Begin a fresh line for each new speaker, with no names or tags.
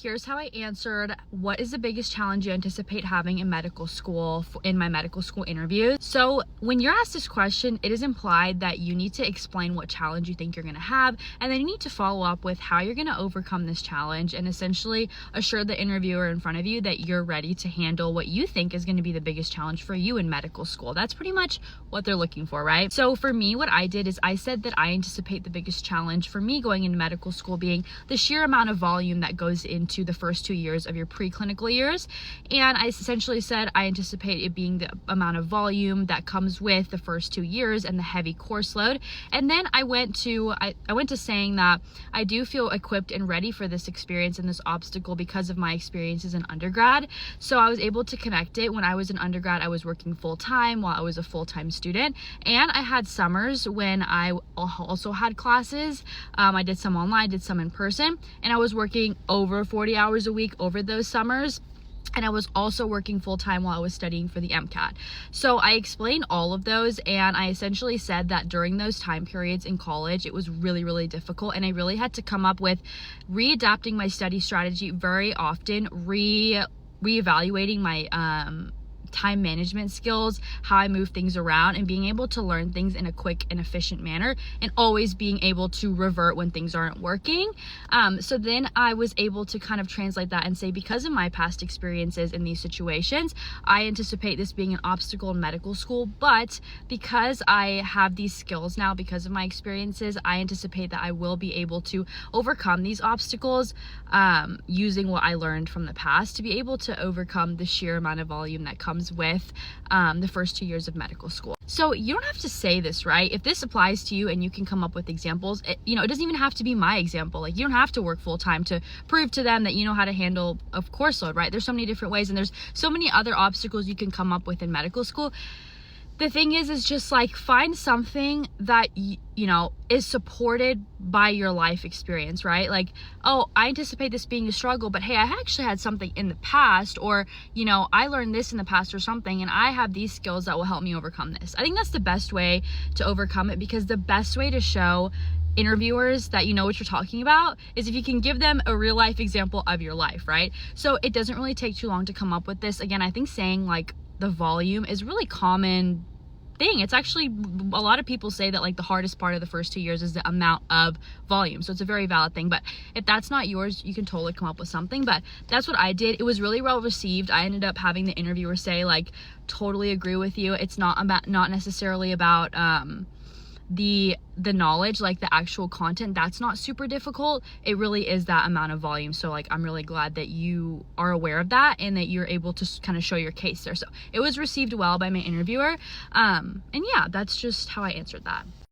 here's how I answered what is the biggest challenge you anticipate having in medical school in my medical school interviews. So when you're asked this question, it is implied that you need to explain what challenge you think you're going to have, and then you need to follow up with how you're going to overcome this challenge and essentially assure the interviewer in front of you that you're ready to handle what you think is going to be the biggest challenge for you in medical school. That's pretty much what they're looking for, right? So for me, what I did is I said that I anticipate the biggest challenge for me going into medical school being the sheer amount of volume that goes into the first 2 years of your preclinical years. And I essentially said I anticipate it being the amount of volume that comes with the first 2 years and the heavy course load. And then I went to saying that I do feel equipped and ready for this experience and this obstacle because of my experiences in undergrad. So I was able to connect it. When I was in undergrad, I was working full-time while I was a full-time student, and I had summers when I also had classes. I did some online, did some in person, and I was working over 40 hours a week over those summers. And I was also working full-time while I was studying for the MCAT. So I explained all of those, and I essentially said that during those time periods in college, it was really, really difficult, and I really had to come up with readapting my study strategy very often, reevaluating my time management skills, how I move things around, and being able to learn things in a quick and efficient manner, and always being able to revert when things aren't working. So then I was able to kind of translate that and say, because of my past experiences in these situations, I anticipate this being an obstacle in medical school, but because I have these skills now, because of my experiences, I anticipate that I will be able to overcome these obstacles using what I learned from the past to be able to overcome the sheer amount of volume that comes with the first 2 years of medical school. So you don't have to say this, right? If this applies to you and you can come up with examples, it doesn't even have to be my example. Like, you don't have to work full time to prove to them that you know how to handle a course load, right? There's so many different ways, and there's so many other obstacles you can come up with in medical school. The thing is just like, find something that is supported by your life experience, right? Like, oh, I anticipate this being a struggle, but hey, I actually had something in the past, or I learned this in the past or something, and I have these skills that will help me overcome this. I think that's the best way to overcome it, because the best way to show interviewers that you know what you're talking about is if you can give them a real life example of your life, right? So it doesn't really take too long to come up with this. Again, I think saying like the volume is really common thing. It's actually, a lot of people say that like the hardest part of the first 2 years is the amount of volume. So it's a very valid thing, but if that's not yours, you can totally come up with something. But that's what I did. It was really well received. I ended up having the interviewer say like, totally agree with you. It's not necessarily about the knowledge, like the actual content. That's not super difficult. It really is that amount of volume. So like, I'm really glad that you are aware of that and that you're able to kind of show your case there. So it was received well by my interviewer. And yeah, that's just how I answered that.